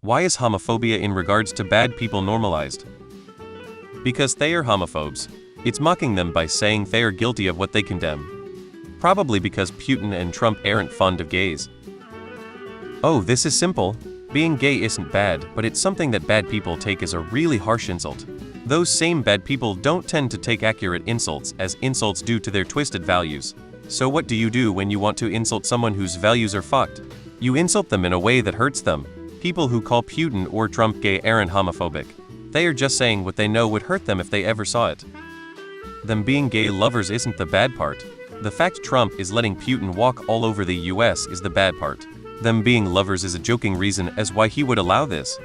Why is homophobia in regards to bad people normalized? Because they are homophobes. It's mocking them by saying they are guilty of what they condemn. Probably because Putin and Trump aren't fond of gays. Oh, this is simple. Being gay isn't bad, but it's something that bad people take as a really harsh insult. Those same bad people don't tend to take accurate insults as insults due to their twisted values. So what do you do when you want to insult someone whose values are fucked? You insult them in a way that hurts them. People who call Putin or Trump gay aren't homophobic. They are just saying what they know would hurt them if they ever saw it. Them being gay lovers isn't the bad part. The fact Trump is letting Putin walk all over the US is the bad part. Them being lovers is a joking reason as why he would allow this.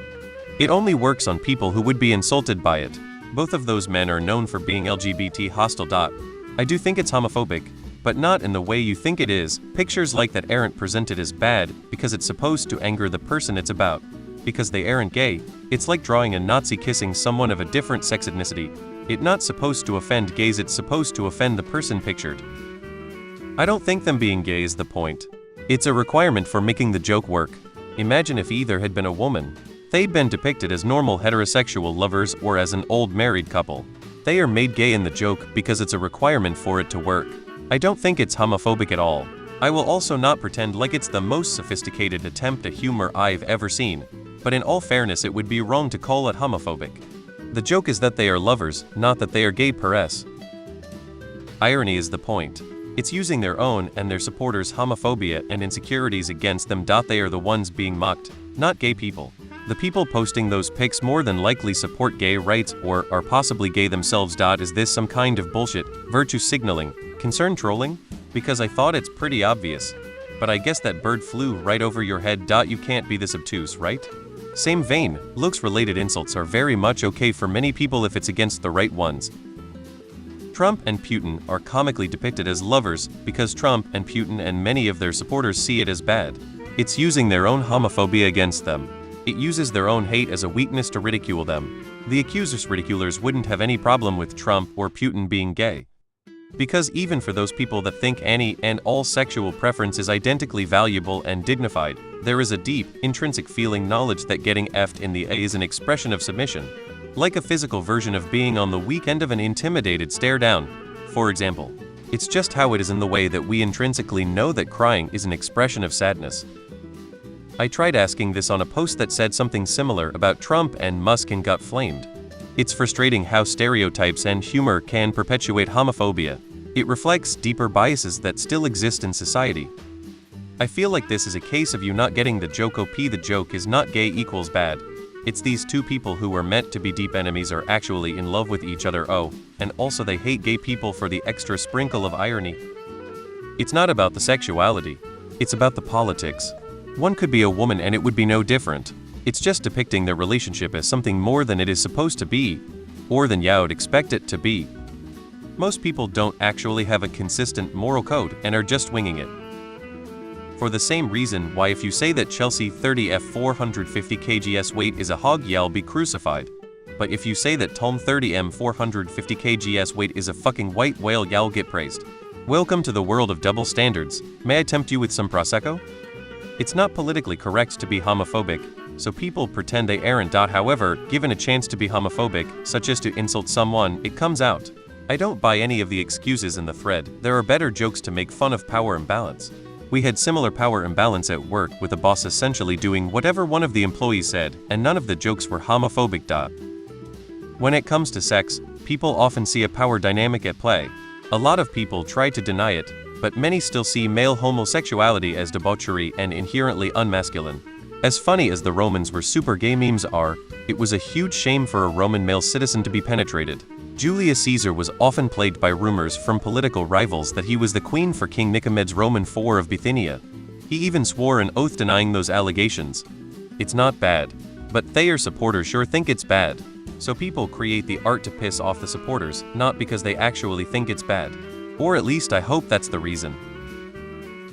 It only works on people who would be insulted by it. Both of those men are known for being LGBT hostile. I do think it's homophobic, but not in the way you think it is. Pictures like that aren't presented as bad because it's supposed to anger the person it's about. Because they aren't gay, it's like drawing a Nazi kissing someone of a different sex ethnicity. It's not supposed to offend gays, it's supposed to offend the person pictured. I don't think them being gay is the point. It's a requirement for making the joke work. Imagine if either had been a woman. They'd been depicted as normal heterosexual lovers or as an old married couple. They are made gay in the joke because it's a requirement for it to work. I don't think it's homophobic at all. I will also not pretend like it's the most sophisticated attempt at humor I've ever seen, but in all fairness it would be wrong to call it homophobic. The joke is that they are lovers, not that they are gay per se. Irony is the point. It's using their own and their supporters' homophobia and insecurities against them. They are the ones being mocked, not gay people. The people posting those pics more than likely support gay rights or are possibly gay themselves. Is this some kind of bullshit, virtue signaling, concern trolling? Because I thought it's pretty obvious. But I guess that bird flew right over your head. You can't be this obtuse, right? Same vein, looks-related insults are very much okay for many people if it's against the right ones. Trump and Putin are comically depicted as lovers because Trump and Putin and many of their supporters see it as bad. It's using their own homophobia against them. It uses their own hate as a weakness to ridicule them. The accusers' ridiculers wouldn't have any problem with Trump or Putin being gay. Because even for those people that think any and all sexual preference is identically valuable and dignified, there is a deep, intrinsic feeling knowledge that getting effed in the A is an expression of submission. Like a physical version of being on the weak end of an intimidated stare down, for example. It's just how it is in the way that we intrinsically know that crying is an expression of sadness. I tried asking this on a post that said something similar about Trump and Musk and got flamed. It's frustrating how stereotypes and humor can perpetuate homophobia. It reflects deeper biases that still exist in society. I feel like this is a case of you not getting the joke. The joke is not gay equals bad. It's these two people who were meant to be deep enemies are actually in love with each other. And also they hate gay people for the extra sprinkle of irony. It's not about the sexuality. It's about the politics. One could be a woman and it would be no different. It's just depicting their relationship as something more than it is supposed to be, or than you would expect it to be. Most people don't actually have a consistent moral code and are just winging it. For the same reason why if you say that Chelsea 30F 450 kgs weight is a hog, y'all be crucified. But if you say that Tom 30M 450 kgs weight is a fucking white whale, y'all get praised. Welcome to the world of double standards. May I tempt you with some Prosecco? It's not politically correct to be homophobic, so people pretend they aren't. However, given a chance to be homophobic, such as to insult someone, it comes out. I don't buy any of the excuses in the thread. There are better jokes to make fun of power imbalance. We had similar power imbalance at work with the boss essentially doing whatever one of the employees said, and none of the jokes were homophobic. When it comes to sex, people often see a power dynamic at play. A lot of people try to deny it, but many still see male homosexuality as debauchery and inherently unmasculine. As funny as the Romans were super gay memes are, it was a huge shame for a Roman male citizen to be penetrated. Julius Caesar was often plagued by rumors from political rivals that he was the queen for King Nicomed's Roman IV of Bithynia. He even swore an oath denying those allegations. It's not bad, but their supporters sure think it's bad. So people create the art to piss off the supporters, not because they actually think it's bad. Or at least I hope that's the reason.